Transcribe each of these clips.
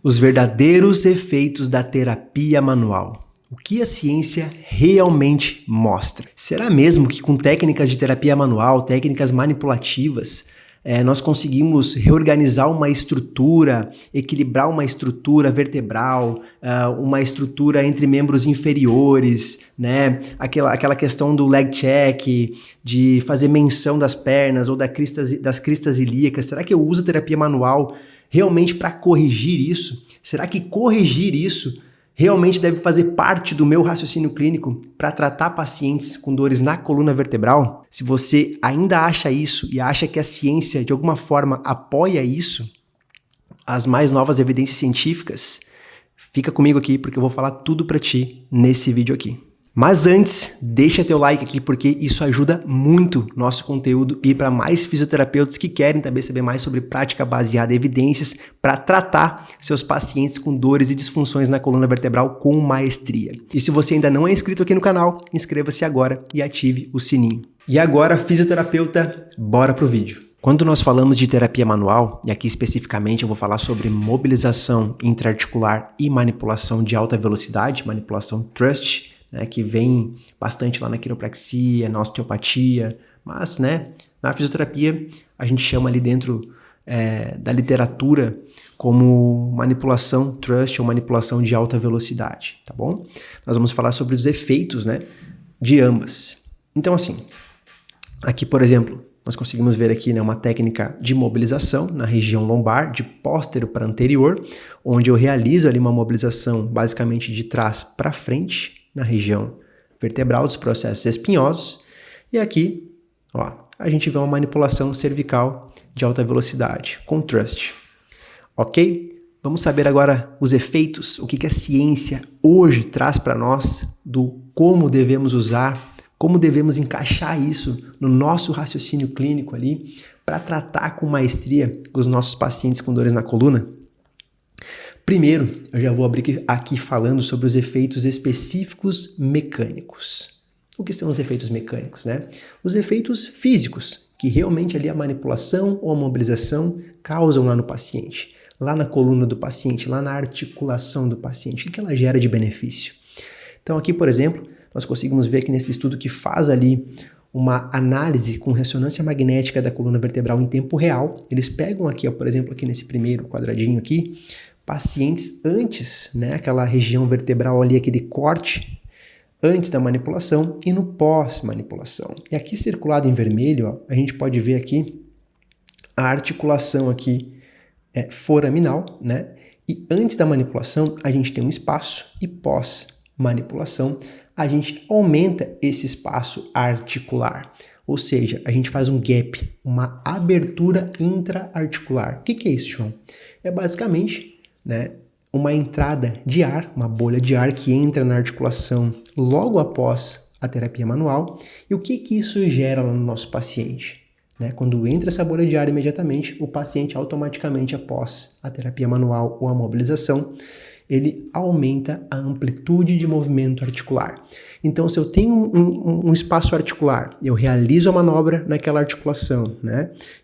Os verdadeiros efeitos da terapia manual. O que a ciência realmente mostra? Será mesmo que com técnicas de terapia manual, técnicas manipulativas, nós conseguimos reorganizar uma estrutura, equilibrar uma estrutura vertebral, uma estrutura entre membros inferiores, né? Aquela questão do leg check, de fazer menção das pernas ou das cristas ilíacas. Será que eu uso terapia manual realmente para corrigir isso? Será que corrigir isso realmente deve fazer parte do meu raciocínio clínico para tratar pacientes com dores na coluna vertebral? Se você ainda acha isso e acha que a ciência de alguma forma apoia isso, as mais novas evidências científicas, fica comigo aqui porque eu vou falar tudo para ti nesse vídeo aqui. Mas antes, deixa teu like aqui porque isso ajuda muito nosso conteúdo e para mais fisioterapeutas que querem também saber mais sobre prática baseada em evidências para tratar seus pacientes com dores e disfunções na coluna vertebral com maestria. E se você ainda não é inscrito aqui no canal, inscreva-se agora e ative o sininho. E agora, fisioterapeuta, bora pro vídeo. Quando nós falamos de terapia manual, e aqui especificamente eu vou falar sobre mobilização intraarticular e manipulação de alta velocidade, manipulação thrust, né, que vem bastante lá na quiropraxia, na osteopatia, mas na fisioterapia a gente chama ali dentro da literatura como manipulação thrust ou manipulação de alta velocidade, tá bom? Nós vamos falar sobre os efeitos, de ambas. Então assim, aqui por exemplo, nós conseguimos ver aqui uma técnica de mobilização na região lombar, de póstero para anterior, onde eu realizo ali uma mobilização basicamente de trás para frente, na região vertebral dos processos espinhosos. E aqui, a gente vê uma manipulação cervical de alta velocidade, com thrust. Ok? Vamos saber agora os efeitos, o que a ciência hoje traz para nós, do como devemos usar, como devemos encaixar isso no nosso raciocínio clínico ali, para tratar com maestria os nossos pacientes com dores na coluna. Primeiro, eu já vou abrir aqui falando sobre os efeitos específicos mecânicos. O que são os efeitos mecânicos, Os efeitos físicos, que realmente ali a manipulação ou a mobilização causam lá no paciente, lá na coluna do paciente, lá na articulação do paciente, o que ela gera de benefício. Então aqui, por exemplo, nós conseguimos ver que nesse estudo que faz ali uma análise com ressonância magnética da coluna vertebral em tempo real, eles pegam aqui, por exemplo, aqui nesse primeiro quadradinho aqui, pacientes antes, aquela região vertebral ali, aquele corte, antes da manipulação e no pós-manipulação. E aqui circulado em vermelho, a gente pode ver aqui a articulação aqui foraminal, E antes da manipulação, a gente tem um espaço e pós-manipulação, a gente aumenta esse espaço articular. Ou seja, a gente faz um gap, uma abertura intra-articular. O que é isso, João? É basicamente uma entrada de ar, uma bolha de ar que entra na articulação logo após a terapia manual. E o que isso gera lá no nosso paciente? Quando entra essa bolha de ar imediatamente, o paciente automaticamente após a terapia manual ou a mobilização, ele aumenta a amplitude de movimento articular. Então, se eu tenho um espaço articular, eu realizo a manobra naquela articulação,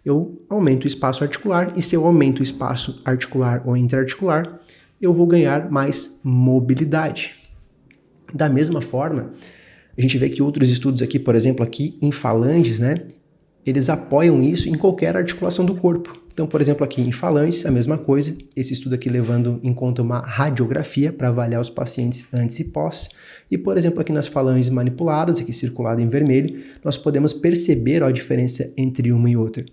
Eu aumento o espaço articular e se eu aumento o espaço articular ou intraarticular, eu vou ganhar mais mobilidade. Da mesma forma, a gente vê que outros estudos aqui, por exemplo, aqui em falanges, eles apoiam isso em qualquer articulação do corpo. Então, por exemplo, aqui em falanges, a mesma coisa. Esse estudo aqui levando em conta uma radiografia para avaliar os pacientes antes e pós. E, por exemplo, aqui nas falanges manipuladas, aqui circulado em vermelho, nós podemos perceber a diferença entre uma e outra.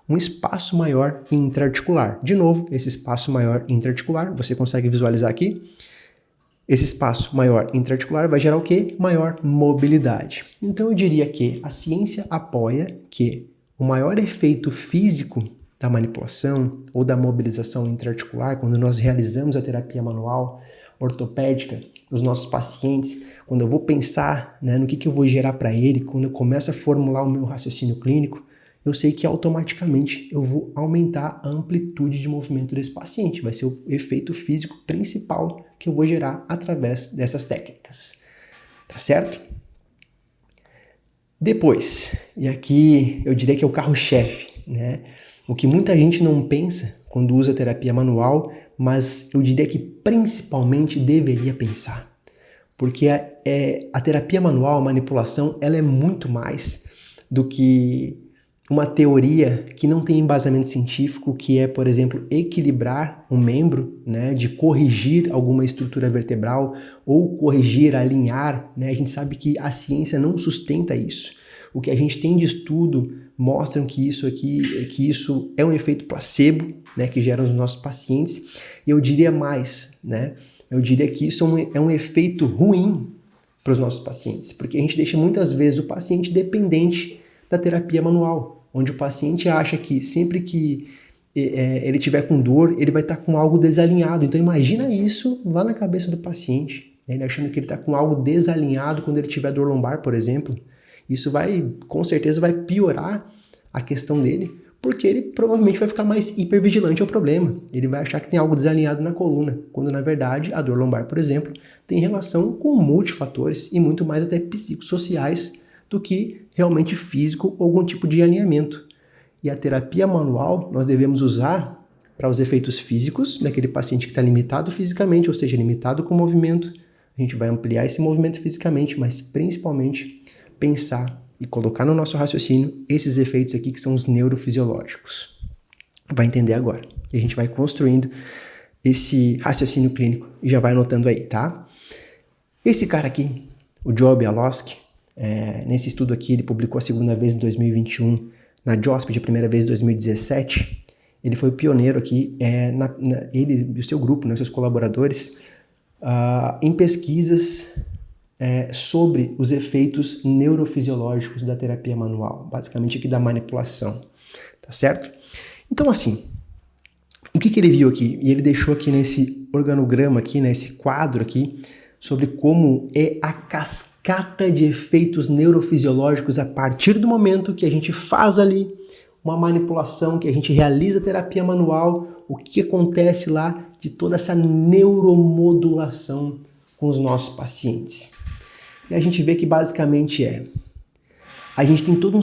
Um espaço maior intraarticular. De novo, esse espaço maior intraarticular, você consegue visualizar aqui? Esse espaço maior intraarticular vai gerar o quê? Maior mobilidade. Então eu diria que a ciência apoia que o maior efeito físico da manipulação ou da mobilização intraarticular, quando nós realizamos a terapia manual ortopédica nos nossos pacientes, quando eu vou pensar no que eu vou gerar para ele, quando eu começo a formular o meu raciocínio clínico, eu sei que automaticamente eu vou aumentar a amplitude de movimento desse paciente. Vai ser o efeito físico principal que eu vou gerar através dessas técnicas. Tá certo? Depois, e aqui eu diria que é o carro-chefe, O que muita gente não pensa quando usa terapia manual, mas eu diria que principalmente deveria pensar. Porque a terapia manual, a manipulação, ela é muito mais do que uma teoria que não tem embasamento científico, que é, por exemplo, equilibrar um membro, né, de corrigir alguma estrutura vertebral ou corrigir, alinhar, né? A gente sabe que a ciência não sustenta isso. O que a gente tem de estudo mostram que isso é um efeito placebo, né, que gera nos nossos pacientes. E eu diria mais, né? Eu diria que isso é um efeito ruim para os nossos pacientes, porque a gente deixa muitas vezes o paciente dependente da terapia manual, onde o paciente acha que sempre que ele tiver com dor, ele vai estar com algo desalinhado. Então imagina isso lá na cabeça do paciente, né? Ele achando que ele está com algo desalinhado quando ele tiver dor lombar, por exemplo. Isso com certeza vai piorar a questão dele, porque ele provavelmente vai ficar mais hipervigilante ao problema. Ele vai achar que tem algo desalinhado na coluna, quando na verdade a dor lombar, por exemplo, tem relação com multifatores e muito mais até psicossociais do que realmente físico ou algum tipo de alinhamento. E a terapia manual nós devemos usar para os efeitos físicos daquele paciente que está limitado fisicamente, ou seja, limitado com movimento. A gente vai ampliar esse movimento fisicamente, mas principalmente pensar e colocar no nosso raciocínio esses efeitos aqui que são os neurofisiológicos. Vai entender agora. E a gente vai construindo esse raciocínio clínico e já vai anotando aí, tá? Esse cara aqui, o Joe Bialowski, nesse estudo aqui, ele publicou a segunda vez em 2021, na JOSP de primeira vez em 2017. Ele foi o pioneiro aqui, ele e o seu grupo, né, seus colaboradores, em pesquisas sobre os efeitos neurofisiológicos da terapia manual, basicamente aqui da manipulação, tá certo? Então assim, o que ele viu aqui? E ele deixou aqui nesse organograma aqui, nesse quadro aqui, sobre como é a cascata de efeitos neurofisiológicos a partir do momento que a gente faz ali uma manipulação, que a gente realiza a terapia manual, o que acontece lá de toda essa neuromodulação com os nossos pacientes. E a gente vê que basicamente a gente tem todo um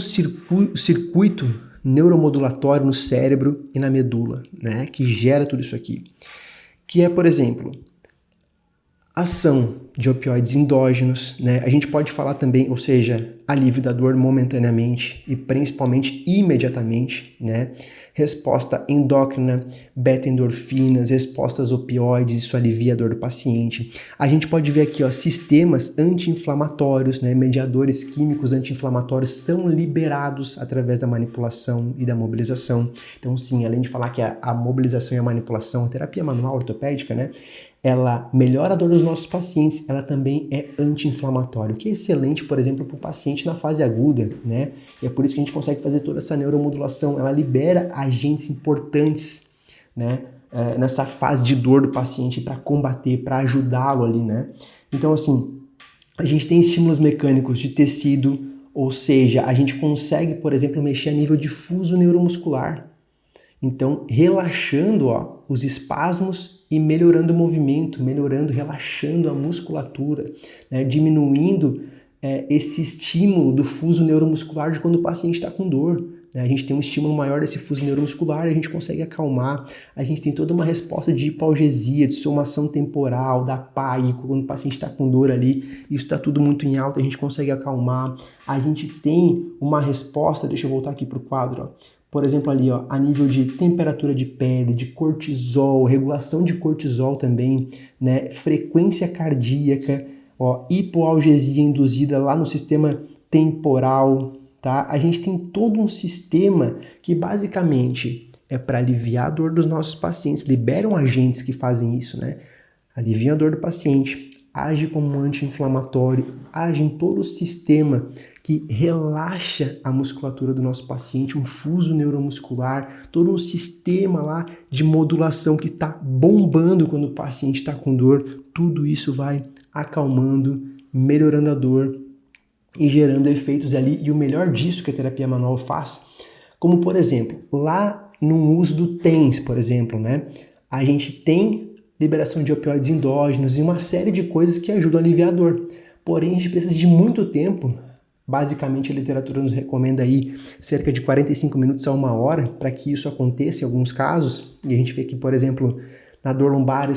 circuito neuromodulatório no cérebro e na medula, né, que gera tudo isso aqui. Que é, por exemplo, ação de opioides endógenos, né? A gente pode falar também, ou seja, alívio da dor momentaneamente e principalmente imediatamente, né? Resposta endócrina, beta-endorfinas, respostas opioides, isso alivia a dor do paciente. A gente pode ver aqui, ó, sistemas anti-inflamatórios, né? Mediadores químicos anti-inflamatórios são liberados através da manipulação e da mobilização. Então, sim, além de falar que a mobilização e a manipulação, a terapia manual ortopédica, né? Ela melhora a dor dos nossos pacientes, ela também é anti-inflamatória, o que é excelente, por exemplo, para o paciente na fase aguda, né? E é por isso que a gente consegue fazer toda essa neuromodulação, ela libera agentes importantes, né? Nessa fase de dor do paciente para combater, para ajudá-lo ali, né? Então, assim, a gente tem estímulos mecânicos de tecido, ou seja, a gente consegue, por exemplo, mexer a nível difuso neuromuscular. Então, relaxando, ó, os espasmos e melhorando o movimento, relaxando a musculatura, né, diminuindo esse estímulo do fuso neuromuscular de quando o paciente está com dor. Né? A gente tem um estímulo maior desse fuso neuromuscular e a gente consegue acalmar. A gente tem toda uma resposta de hipoalgesia, de somação temporal, da PAI, quando o paciente está com dor ali, isso está tudo muito em alta, a gente consegue acalmar. A gente tem uma resposta, deixa eu voltar aqui para o quadro, ó. Por exemplo, ali, ó, a nível de temperatura de pele, de cortisol, regulação de cortisol também, né? Frequência cardíaca, ó, hipoalgesia induzida lá no sistema temporal, tá? A gente tem todo um sistema que basicamente é para aliviar a dor dos nossos pacientes, liberam agentes que fazem isso, né? Aliviam a dor do paciente, age como um anti-inflamatório, age em todo o sistema que relaxa a musculatura do nosso paciente, um fuso neuromuscular, todo um sistema lá de modulação que está bombando quando o paciente está com dor, tudo isso vai acalmando, melhorando a dor e gerando efeitos ali. E o melhor disso que a terapia manual faz, como por exemplo, lá no uso do TENS, por exemplo, né? A gente tem liberação de opioides endógenos e uma série de coisas que ajudam a aliviar a dor. Porém, a gente precisa de muito tempo. Basicamente, a literatura nos recomenda aí cerca de 45 minutos a 1 hora para que isso aconteça em alguns casos. E a gente vê que, por exemplo, na dor lombar,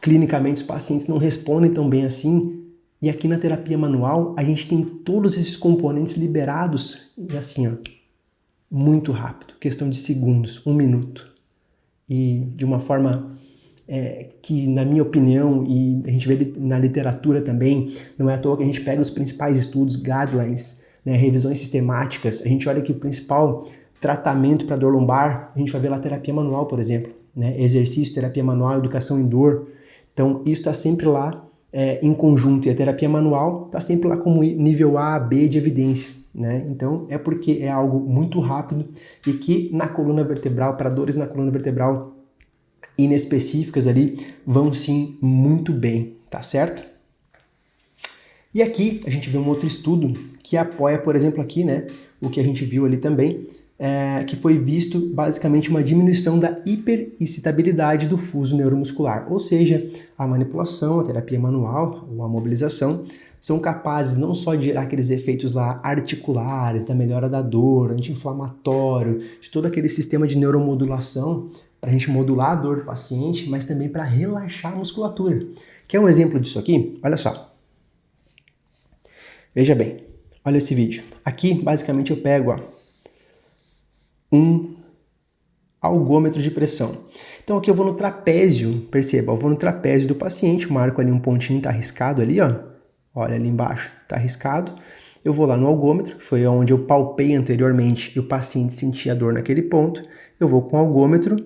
clinicamente os pacientes não respondem tão bem assim. E aqui na terapia manual, a gente tem todos esses componentes liberados e assim, ó, muito rápido, questão de segundos, 1 minuto. E de uma forma que, na minha opinião, e a gente vê na literatura também, não é à toa que a gente pega os principais estudos, guidelines, né, revisões sistemáticas, a gente olha que o principal tratamento para dor lombar, a gente vai ver lá terapia manual, por exemplo, né, exercício, terapia manual, educação em dor. Então, isso está sempre lá em conjunto, e a terapia manual está sempre lá como nível A, B de evidência, né? Então, é porque é algo muito rápido e que na coluna vertebral, para dores na coluna vertebral inespecíficas ali, vão sim muito bem, tá certo? E aqui a gente vê um outro estudo que apoia, por exemplo, aqui, né, o que a gente viu ali também, que foi visto basicamente uma diminuição da hiperexcitabilidade do fuso neuromuscular, ou seja, a manipulação, a terapia manual ou a mobilização são capazes não só de gerar aqueles efeitos lá articulares, da melhora da dor, anti-inflamatório, de todo aquele sistema de neuromodulação para a gente modular a dor do paciente, mas também para relaxar a musculatura. Quer um exemplo disso aqui? Olha só. Veja bem, olha esse vídeo. Aqui, basicamente, eu pego um algômetro de pressão. Então aqui eu vou no trapézio, perceba, eu vou no trapézio do paciente, marco ali um pontinho, tá riscado ali, ó. Olha ali embaixo, tá riscado. Eu vou lá no algômetro, que foi onde eu palpei anteriormente e o paciente sentia a dor naquele ponto. Eu vou com o algômetro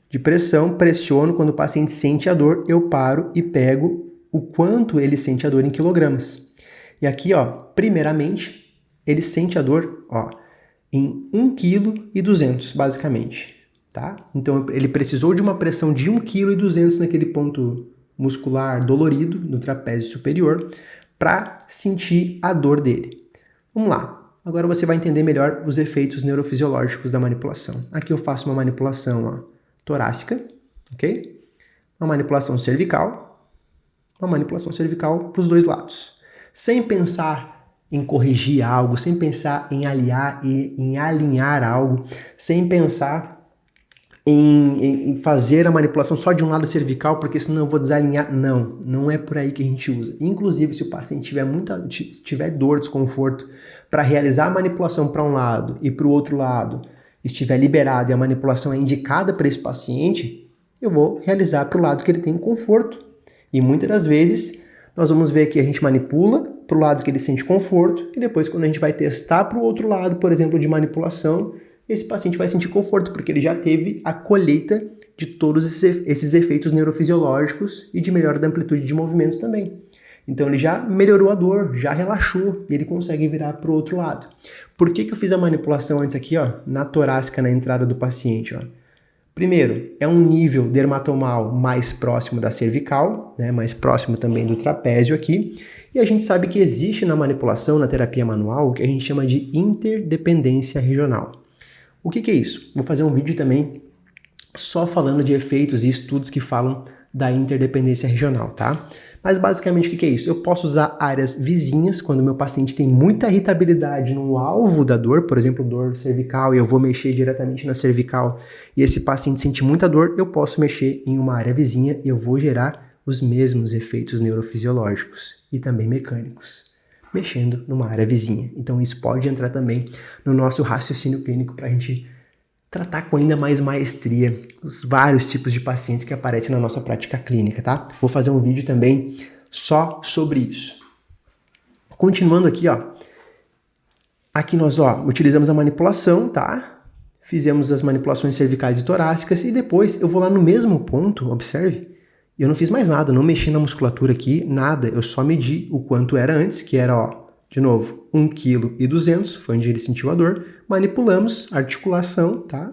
de pressão, pressiono, quando o paciente sente a dor, eu paro e pego o quanto ele sente a dor em quilogramas. E aqui, ó, primeiramente, ele sente a dor, ó, em 1,2 kg, basicamente, tá? Então, ele precisou de uma pressão de 1,2 kg naquele ponto muscular dolorido, no trapézio superior, para sentir a dor dele. Vamos lá. Agora você vai entender melhor os efeitos neurofisiológicos da manipulação. Aqui eu faço uma manipulação, ó, torácica, ok? Uma manipulação cervical para os dois lados. Sem pensar em corrigir algo, sem pensar em alinhar algo, sem pensar em fazer a manipulação só de um lado cervical, porque senão eu vou desalinhar. Não é por aí que a gente usa. Inclusive, se o paciente tiver dor, desconforto, para realizar a manipulação para um lado e para o outro lado estiver liberado e a manipulação é indicada para esse paciente, eu vou realizar para o lado que ele tem conforto. E muitas das vezes nós vamos ver que a gente manipula para o lado que ele sente conforto e depois quando a gente vai testar para o outro lado, por exemplo, de manipulação, esse paciente vai sentir conforto porque ele já teve a colheita de todos esses efeitos neurofisiológicos e de melhora da amplitude de movimentos também. Então ele já melhorou a dor, já relaxou e ele consegue virar para o outro lado. Por que eu fiz a manipulação antes aqui, ó, na torácica, na entrada do paciente, ó? Primeiro, é um nível dermatomal mais próximo da cervical, né, mais próximo também do trapézio aqui. E a gente sabe que existe na manipulação, na terapia manual, o que a gente chama de interdependência regional. O que é isso? Vou fazer um vídeo também só falando de efeitos e estudos que falam da interdependência regional, tá? Mas basicamente o que é isso? Eu posso usar áreas vizinhas quando o meu paciente tem muita irritabilidade no alvo da dor, por exemplo, dor cervical, e eu vou mexer diretamente na cervical e esse paciente sente muita dor, eu posso mexer em uma área vizinha e eu vou gerar os mesmos efeitos neurofisiológicos e também mecânicos, mexendo numa área vizinha. Então isso pode entrar também no nosso raciocínio clínico para a gente tratar com ainda mais maestria os vários tipos de pacientes que aparecem na nossa prática clínica, tá? Vou fazer um vídeo também só sobre isso. Continuando aqui, ó. Aqui nós, ó, utilizamos a manipulação, tá? Fizemos as manipulações cervicais e torácicas e depois eu vou lá no mesmo ponto, observe, e eu não fiz mais nada, não mexi na musculatura aqui, nada. Eu só medi o quanto era antes, que era, ó, de novo, 1,2 kg, foi onde ele sentiu a dor. Manipulamos a articulação, tá?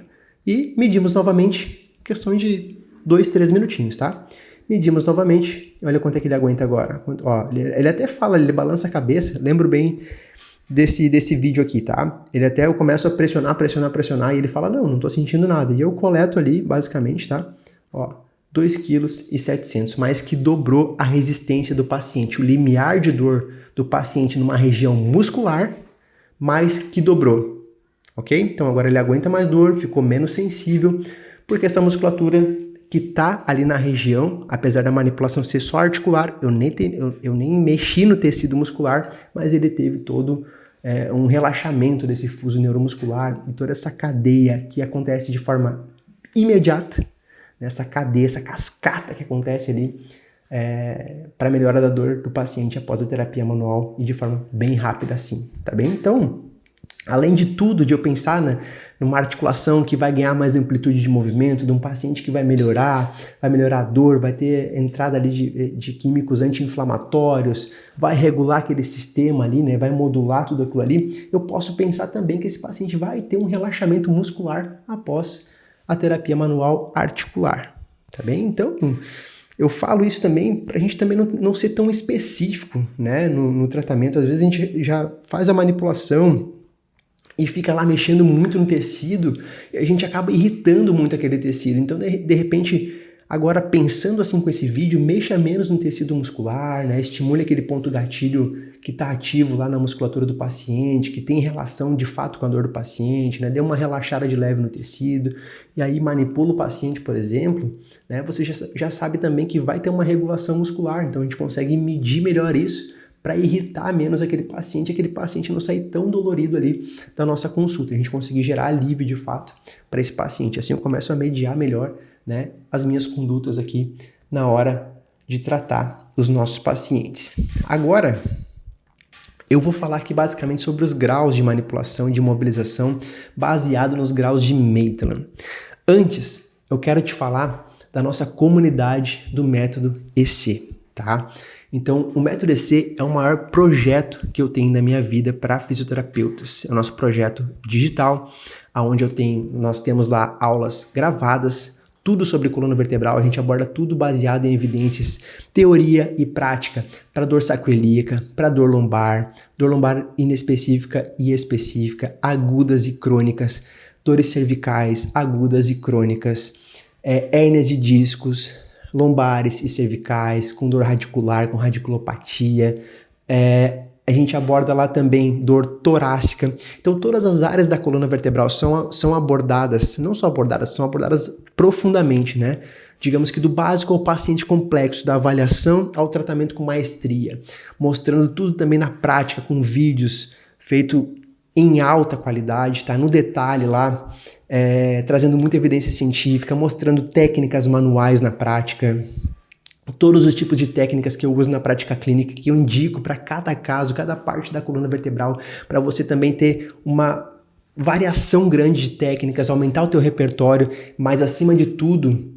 E medimos novamente, questão de 2, 3 minutinhos, tá? Medimos novamente, olha quanto é que ele aguenta agora. Ó, ele até fala, ele balança a cabeça, lembro bem desse vídeo aqui, tá? Eu começo a pressionar, e ele fala, não tô sentindo nada. E eu coleto ali, basicamente, tá? Ó, 2,7 kg, mais que dobrou a resistência do paciente. O limiar de dor do paciente numa região muscular, mais que dobrou, ok? Então agora ele aguenta mais dor, ficou menos sensível, porque essa musculatura que está ali na região, apesar da manipulação ser só articular, eu nem mexi no tecido muscular, mas ele teve todo um relaxamento desse fuso neuromuscular e toda essa cadeia que acontece de forma imediata, essa cadeia, essa cascata que acontece ali para melhora da dor do paciente após a terapia manual e de forma bem rápida assim, tá bem? Então, além de tudo, de eu pensar numa articulação que vai ganhar mais amplitude de movimento, de um paciente que vai melhorar a dor, vai ter entrada ali de químicos anti-inflamatórios, vai regular aquele sistema ali, né? Vai modular tudo aquilo ali, eu posso pensar também que esse paciente vai ter um relaxamento muscular após a terapia manual articular, tá bem? Então, eu falo isso também para a gente também não ser tão específico, né, no tratamento. Às vezes a gente já faz a manipulação e fica lá mexendo muito no tecido e a gente acaba irritando muito aquele tecido. Então, de repente, agora pensando assim com esse vídeo, mexa menos no tecido muscular, né? Estimule aquele ponto gatilho que está ativo lá na musculatura do paciente, que tem relação de fato com a dor do paciente, né? Dê uma relaxada de leve no tecido e aí manipula o paciente, por exemplo, né? Você já sabe também que vai ter uma regulação muscular, então a gente consegue medir melhor isso para irritar menos aquele paciente não sair tão dolorido ali da nossa consulta, a gente conseguir gerar alívio de fato para esse paciente. Assim eu começo a mediar melhor, né, as minhas condutas aqui na hora de tratar os nossos pacientes. Agora, eu vou falar aqui basicamente sobre os graus de manipulação e de mobilização baseado nos graus de Maitland. Antes, eu quero te falar da nossa comunidade do método EC, tá? Então, o método EC é o maior projeto que eu tenho na minha vida para fisioterapeutas. É o nosso projeto digital, onde nós temos lá aulas gravadas, tudo sobre coluna vertebral, a gente aborda tudo baseado em evidências, teoria e prática para dor sacroiliaca, para dor lombar inespecífica e específica, agudas e crônicas, dores cervicais agudas e crônicas, hérnias de discos, lombares e cervicais, com dor radicular, com radiculopatia. A gente aborda lá também dor torácica. Então, todas as áreas da coluna vertebral são abordadas, não só abordadas, são abordadas profundamente, né? Digamos que do básico ao paciente complexo, da avaliação ao tratamento com maestria, mostrando tudo também na prática, com vídeos feitos em alta qualidade, tá? No detalhe lá, trazendo muita evidência científica, mostrando técnicas manuais na prática, todos os tipos de técnicas que eu uso na prática clínica, que eu indico para cada caso, cada parte da coluna vertebral, para você também ter uma variação grande de técnicas, aumentar o teu repertório, mas acima de tudo,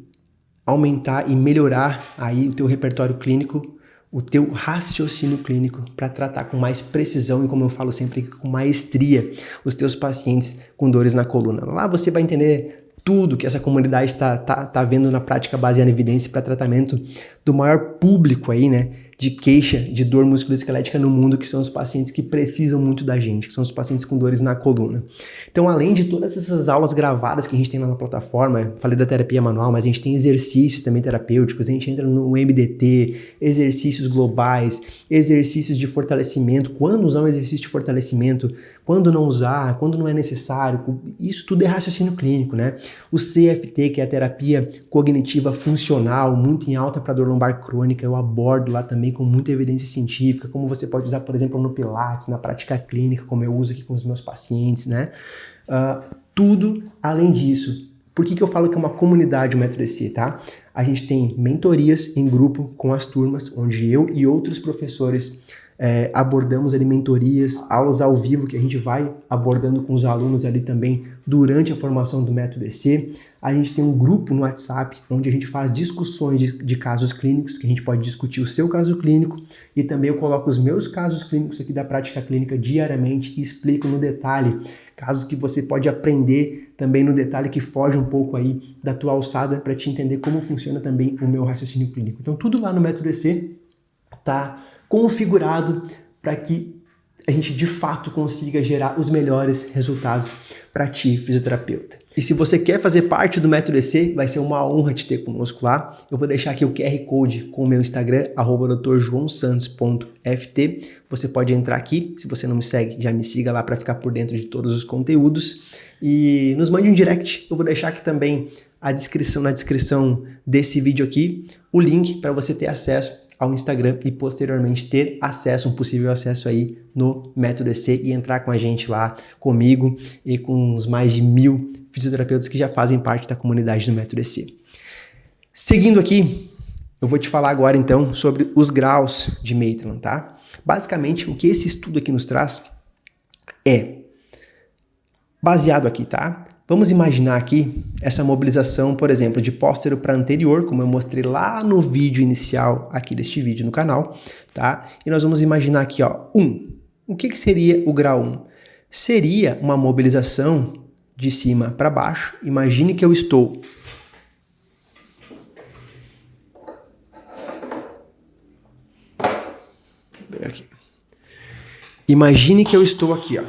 aumentar e melhorar aí o teu repertório clínico, o teu raciocínio clínico para tratar com mais precisão e, como eu falo sempre, com maestria os teus pacientes com dores na coluna. Lá você vai entender tudo que essa comunidade tá vendo na prática baseada em evidência para tratamento do maior público aí, né, de queixa de dor musculoesquelética no mundo, que são os pacientes que precisam muito da gente, que são os pacientes com dores na coluna. Então, além de todas essas aulas gravadas que a gente tem lá na plataforma, falei da terapia manual, mas a gente tem exercícios também terapêuticos, a gente entra no MDT, exercícios globais, exercícios de fortalecimento, quando usar um exercício de fortalecimento, quando não usar, quando não é necessário, isso tudo é raciocínio clínico, né? O CFT, que é a terapia cognitiva funcional, muito em alta para dor lombar crônica, eu abordo lá também com muita evidência científica, como você pode usar, por exemplo, no Pilates, na prática clínica, como eu uso aqui com os meus pacientes, né? Tudo além disso. Por que eu falo que é uma comunidade o método EC, tá? A gente tem mentorias em grupo com as turmas, onde eu e outros professores abordamos ali mentorias, aulas ao vivo que a gente vai abordando com os alunos ali também durante a formação do método EC. A gente tem um grupo no WhatsApp onde a gente faz discussões de casos clínicos, que a gente pode discutir o seu caso clínico, e também eu coloco os meus casos clínicos aqui da prática clínica diariamente e explico no detalhe casos que você pode aprender também no detalhe, que foge um pouco aí da tua alçada, para te entender como funciona também o meu raciocínio clínico. Então tudo lá no método EC tá configurado para que a gente de fato consiga gerar os melhores resultados para ti, fisioterapeuta. E se você quer fazer parte do método EC, vai ser uma honra te ter conosco lá. Eu vou deixar aqui o QR Code com o meu Instagram, @drjoaosantos.ft. Você pode entrar aqui, se você não me segue, já me siga lá para ficar por dentro de todos os conteúdos. E nos mande um direct, eu vou deixar aqui também na descrição desse vídeo aqui, o link para você ter acesso ao Instagram e posteriormente ter acesso, um possível acesso aí no Método EC e entrar com a gente lá, comigo e com os mais de 1000 fisioterapeutas que já fazem parte da comunidade do Método EC. Seguindo aqui, eu vou te falar agora então sobre os graus de Maitland, tá? Basicamente, o que esse estudo aqui nos traz é baseado aqui, tá? Vamos imaginar aqui essa mobilização, por exemplo, de póstero para anterior, como eu mostrei lá no vídeo inicial aqui deste vídeo no canal, tá? E nós vamos imaginar aqui, ó, 1. O que seria o grau 1? Seria uma mobilização de cima para baixo. Imagine que eu estou aqui. Imagine que eu estou aqui, ó.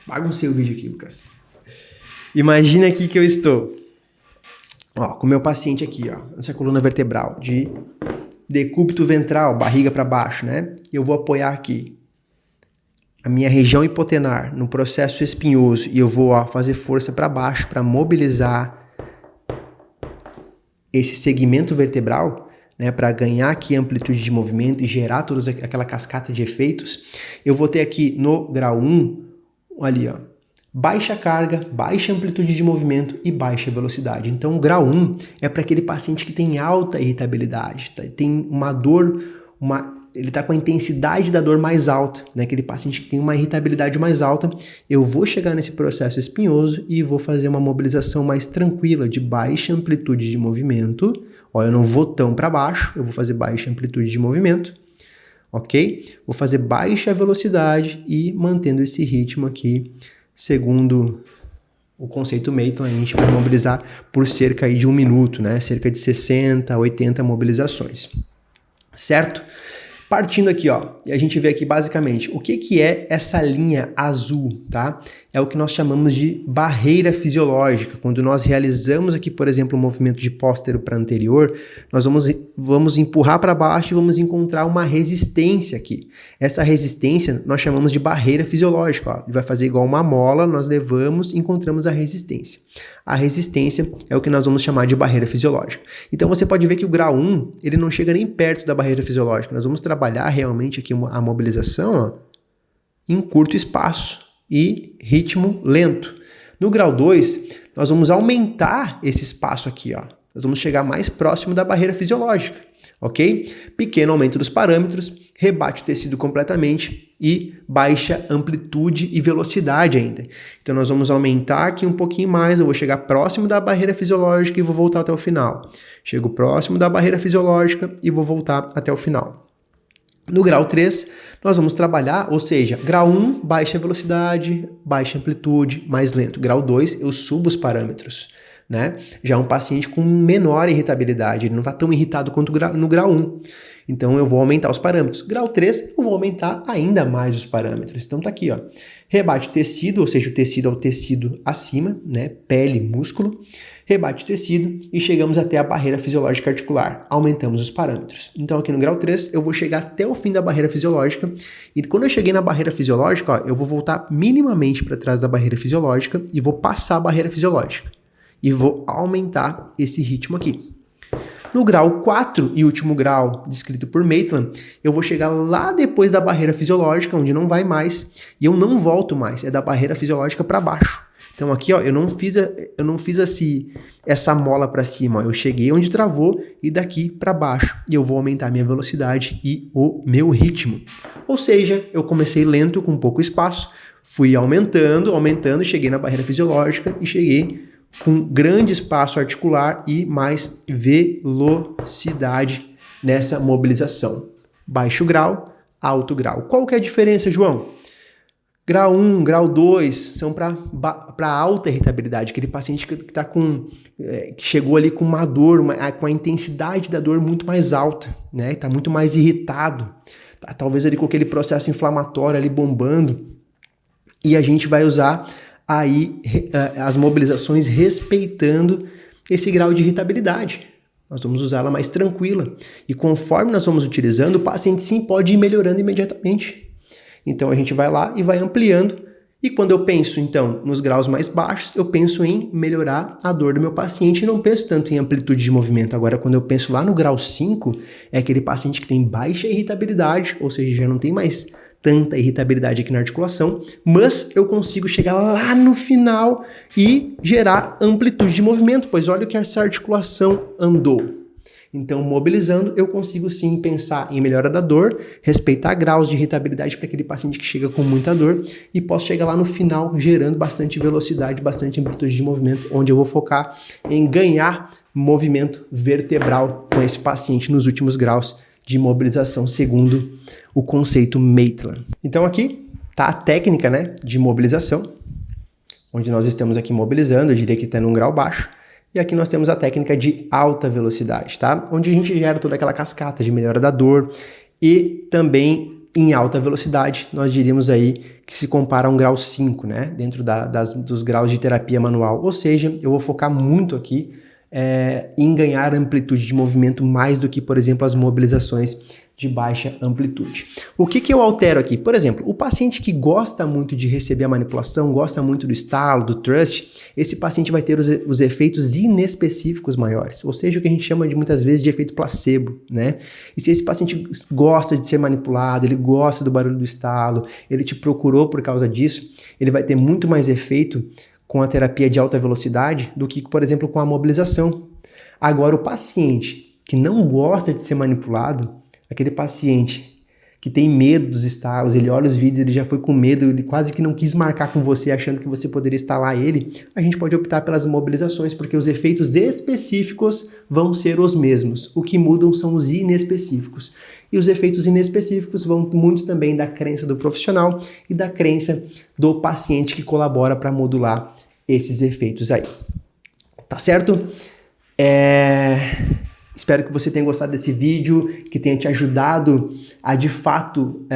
Baguncei o vídeo aqui, Lucas. Imagina aqui que eu estou, ó, com o meu paciente aqui, ó, nessa coluna vertebral de decúbito ventral, barriga para baixo, né? Eu vou apoiar aqui a minha região hipotenar no processo espinhoso e eu vou, ó, fazer força para baixo para mobilizar esse segmento vertebral, né, para ganhar aqui amplitude de movimento e gerar toda aquela cascata de efeitos. Eu vou ter aqui no grau 1, ali, ó, baixa carga, baixa amplitude de movimento e baixa velocidade. Então, o grau 1 é para aquele paciente que tem alta irritabilidade, tá? Tem uma dor, ele está com a intensidade da dor mais alta, né? Aquele paciente que tem uma irritabilidade mais alta, eu vou chegar nesse processo espinhoso e vou fazer uma mobilização mais tranquila, de baixa amplitude de movimento. Ó, eu não vou tão para baixo, eu vou fazer baixa amplitude de movimento. Ok? Vou fazer baixa velocidade e mantendo esse ritmo aqui, segundo o conceito Maitland, a gente vai mobilizar por cerca aí de 1 minuto, né? Cerca de 60 a 80 mobilizações, certo? Partindo aqui, ó, e a gente vê aqui basicamente o que é essa linha azul, tá? É o que nós chamamos de barreira fisiológica. Quando nós realizamos aqui, por exemplo, um movimento de póstero para anterior, nós vamos empurrar para baixo e vamos encontrar uma resistência aqui. Essa resistência nós chamamos de barreira fisiológica, ó. Vai fazer igual uma mola, nós levamos e encontramos a resistência. A resistência é o que nós vamos chamar de barreira fisiológica. Então você pode ver que o grau 1, ele não chega nem perto da barreira fisiológica. Nós vamos trabalhar realmente aqui a mobilização, ó, em curto espaço e ritmo lento. No grau 2, nós vamos aumentar esse espaço aqui, ó. Nós vamos chegar mais próximo da barreira fisiológica, ok? Pequeno aumento dos parâmetros, rebate o tecido completamente e baixa amplitude e velocidade ainda. Então nós vamos aumentar aqui um pouquinho mais, eu vou chegar próximo da barreira fisiológica e vou voltar até o final. Chego próximo da barreira fisiológica e vou voltar até o final. No grau 3, nós vamos trabalhar, ou seja, grau 1, baixa velocidade, baixa amplitude, mais lento. Grau 2, eu subo os parâmetros, né? Já é um paciente com menor irritabilidade, ele não está tão irritado quanto no grau 1. Então eu vou aumentar os parâmetros. Grau 3, eu vou aumentar ainda mais os parâmetros. Então tá aqui, ó. Rebate o tecido, ou seja, o tecido é o tecido acima, né? Pele, músculo. Rebate o tecido e chegamos até a barreira fisiológica articular. Aumentamos os parâmetros. Então aqui no grau 3 eu vou chegar até o fim da barreira fisiológica e quando eu cheguei na barreira fisiológica, ó, eu vou voltar minimamente para trás da barreira fisiológica e vou passar a barreira fisiológica. E vou aumentar esse ritmo aqui. No grau 4 e último grau descrito por Maitland, eu vou chegar lá depois da barreira fisiológica, onde não vai mais, e eu não volto mais, é da barreira fisiológica para baixo. Então aqui, ó, eu não fiz assim, essa mola para cima, ó, eu cheguei onde travou e daqui para baixo, e eu vou aumentar minha velocidade e o meu ritmo. Ou seja, eu comecei lento com pouco espaço, fui aumentando, cheguei na barreira fisiológica e cheguei com grande espaço articular e mais velocidade nessa mobilização. Baixo grau, alto grau. Qual que é a diferença, João? Grau 1, grau 2 são para alta irritabilidade, aquele paciente que chegou ali com uma dor, com a intensidade da dor muito mais alta, né? Está muito mais irritado, tá? Talvez ali com aquele processo inflamatório ali bombando. E a gente vai usar aí as mobilizações respeitando esse grau de irritabilidade. Nós vamos usar ela mais tranquila. E conforme nós vamos utilizando, o paciente sim pode ir melhorando imediatamente. Então a gente vai lá e vai ampliando E quando eu penso, então, nos graus mais baixos, eu penso em melhorar a dor do meu paciente e não penso tanto em amplitude de movimento. Agora, quando eu penso lá no grau 5, é aquele paciente que tem baixa irritabilidade, ou seja, já não tem mais tanta irritabilidade aqui na articulação, mas eu consigo chegar lá no final e gerar amplitude de movimento, pois olha o que essa articulação andou. Então, mobilizando, eu consigo sim pensar em melhora da dor, respeitar graus de irritabilidade para aquele paciente que chega com muita dor e posso chegar lá no final gerando bastante velocidade, bastante amplitude de movimento, onde eu vou focar em ganhar movimento vertebral com esse paciente nos últimos graus de mobilização, segundo o conceito Maitland. Então aqui está a técnica, né, de mobilização, onde nós estamos aqui mobilizando, eu diria que está num grau baixo. E aqui nós temos a técnica de alta velocidade, tá? Onde a gente gera toda aquela cascata de melhora da dor e também em alta velocidade nós diríamos aí que se compara a um grau 5, né? Dentro dos graus de terapia manual. Ou seja, eu vou focar muito aqui em ganhar amplitude de movimento mais do que, por exemplo, as mobilizações de baixa amplitude. O que eu altero aqui? Por exemplo, o paciente que gosta muito de receber a manipulação, gosta muito do estalo, do thrust, esse paciente vai ter os efeitos inespecíficos maiores, ou seja, o que a gente chama de muitas vezes de efeito placebo, né? E se esse paciente gosta de ser manipulado, ele gosta do barulho do estalo, ele te procurou por causa disso, ele vai ter muito mais efeito com a terapia de alta velocidade do que, por exemplo, com a mobilização. Agora, o paciente que não gosta de ser manipulado, aquele paciente que tem medo dos estalos, ele olha os vídeos, ele já foi com medo, ele quase que não quis marcar com você achando que você poderia estalar ele, a gente pode optar pelas mobilizações, porque os efeitos específicos vão ser os mesmos. O que mudam são os inespecíficos. E os efeitos inespecíficos vão muito também da crença do profissional e da crença do paciente que colabora para modular esses efeitos aí. Tá certo? Espero que você tenha gostado desse vídeo, que tenha te ajudado a, de fato,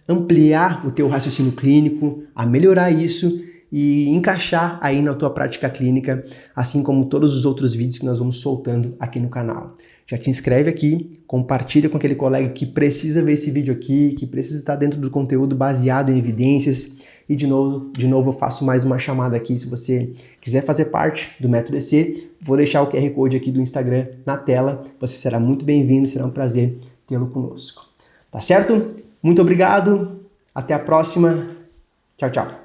ampliar o teu raciocínio clínico, a melhorar isso e encaixar aí na tua prática clínica, assim como todos os outros vídeos que nós vamos soltando aqui no canal. Já te inscreve aqui, compartilha com aquele colega que precisa ver esse vídeo aqui, que precisa estar dentro do conteúdo baseado em evidências. E de novo eu faço mais uma chamada aqui. Se você quiser fazer parte do Método EC, vou deixar o QR Code aqui do Instagram na tela. Você será muito bem-vindo, será um prazer tê-lo conosco. Tá certo? Muito obrigado, até a próxima. Tchau, tchau.